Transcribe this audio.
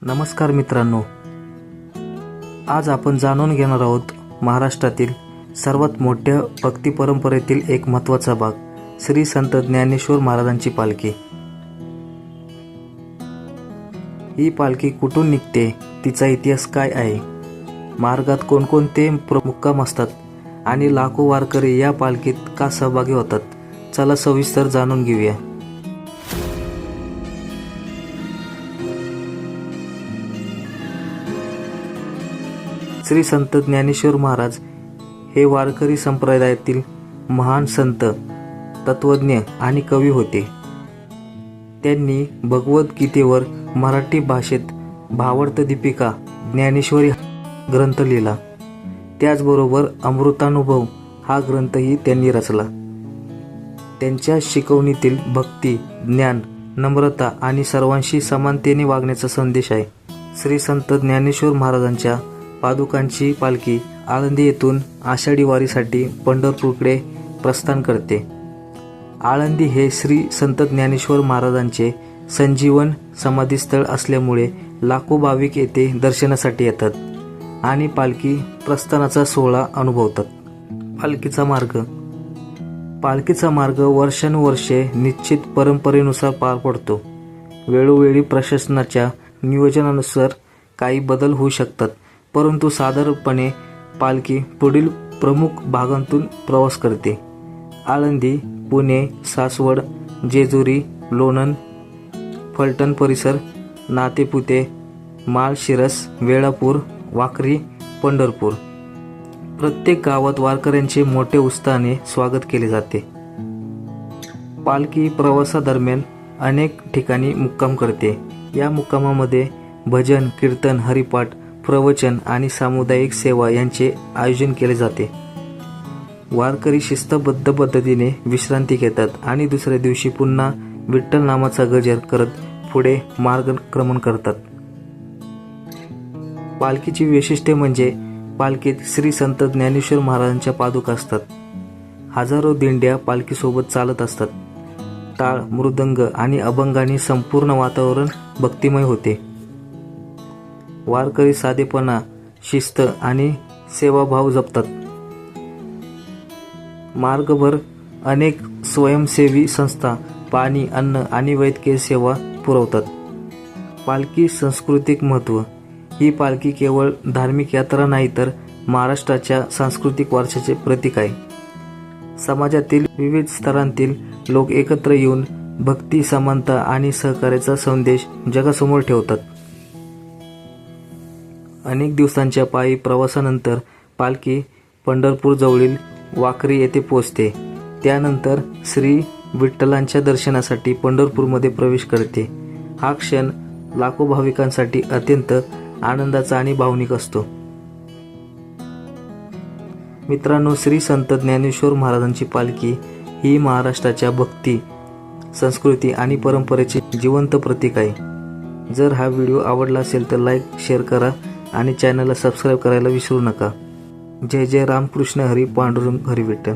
नमस्कार मित्रांनो, आज आपण जाणून घेणार आहोत महाराष्ट्रातील सर्वात मोठ्या भक्ती परंपरेतील एक महत्त्वाचा भाग, श्री संत ज्ञानेश्वर महाराजांची पालखी. ही पालखी कुठून निघते, तिचा इतिहास काय आहे, मार्गात कोणकोणते मुक्काम असतात आणि लाखो वारकरी या पालखीत का सहभागी होतात, चला सविस्तर जाणून घेऊया. श्री संत ज्ञानेश्वर महाराज हे वारकरी संप्रदायातील महान संत, तत्वज्ञ आणि कवी होते. त्यांनी भगवद्गीतेवर मराठी भाषेत भावार्थ दीपिका ज्ञानेश्वरी ग्रंथ लिहिला. त्याचबरोबर अमृतानुभव हा ग्रंथही त्यांनी रचला. त्यांच्या शिकवणीतील भक्ती, ज्ञान, नम्रता आणि सर्वांशी समानतेने वागण्याचा संदेश आहे. श्री संत ज्ञानेश्वर महाराजांच्या पादुकांची पालखी आळंदी येथून आषाढी वारीसाठी पंढरपूरकडे प्रस्थान करते. आळंदी हे श्री संत ज्ञानेश्वर महाराजांचे संजीवन समाधीस्थळ असल्यामुळे लाखो भाविक येथे दर्शनासाठी येतात आणि पालखी प्रस्थानाचा सोहळा अनुभवतात. पालखीचा मार्ग वर्षानुवर्षे निश्चित परंपरेनुसार पार पडतो. वेळोवेळी प्रशासनाच्या नियोजनानुसार काही बदल होऊ शकतात, परंतु साधारणपणे पालखी पुढील प्रमुख भागांतून प्रवास करते: आळंदी, पुणे, सासवड, जेजुरी, लोणंद, फलटण परिसर, नातेपुते, माळशिरस, वेळापूर, वाखरी, पंढरपूर. प्रत्येक गावात वारकऱ्यांचे मोठे उत्साहाने स्वागत केले जाते. पालखी प्रवासादरम्यान अनेक ठिकाणी मुक्काम करते. या मुक्कामामध्ये भजन, कीर्तन, हरिपाठ, प्रवचन आणि सामुदायिक सेवा यांचे आयोजन केले जाते. वारकरी शिस्तबद्ध पद्धतीने विश्रांती घेतात आणि दुसऱ्या दिवशी पुन्हा विठ्ठल नामाचा गजर करत पुढे मार्गक्रमण करतात. पालखीची वैशिष्ट्ये म्हणजे पालखीत श्री संत ज्ञानेश्वर महाराजांच्या पादुका असतात. हजारो दिंड्या पालखीसोबत चालत असतात. टाळ, मृदंग आणि अभंगाने संपूर्ण वातावरण भक्तिमय होते. वारकरी साधेपणा, शिस्त आणि सेवाभाव जपतात. मार्गभर अनेक स्वयंसेवी संस्था पाणी, अन्न आणि वैद्यकीय सेवा पुरवतात. पालखी सांस्कृतिक महत्त्व. ही पालखी केवळ धार्मिक यात्रा नाही तर महाराष्ट्राच्या सांस्कृतिक वारशाचे प्रतीक आहे. समाजातील विविध स्तरांतील लोक एकत्र येऊन भक्ती, समानता आणि सहकार्याचा संदेश जगासमोर ठेवतात. अनेक दिवसांच्या पायी प्रवासानंतर पालखी पंढरपूर जवळील वाखरी येथे पोहोचते. त्यानंतर श्री विठ्ठलांच्या दर्शनासाठी पंढरपूरमध्ये प्रवेश करते. हा क्षण लाखो भाविकांसाठी अत्यंत आनंदाचा आणि भावनिक असतो. मित्रांनो, श्री संत ज्ञानेश्वर महाराजांची पालखी ही महाराष्ट्राच्या भक्ती, संस्कृती आणि परंपरेचे जिवंत प्रतीक आहे. जर हा व्हिडिओ आवडला असेल तर लाईक, शेअर करा आणि चॅनलला सबस्क्राईब करायला विसरू नका. जय जय रामकृष्ण हरी, पांडुरंग हरी विठ्ठल.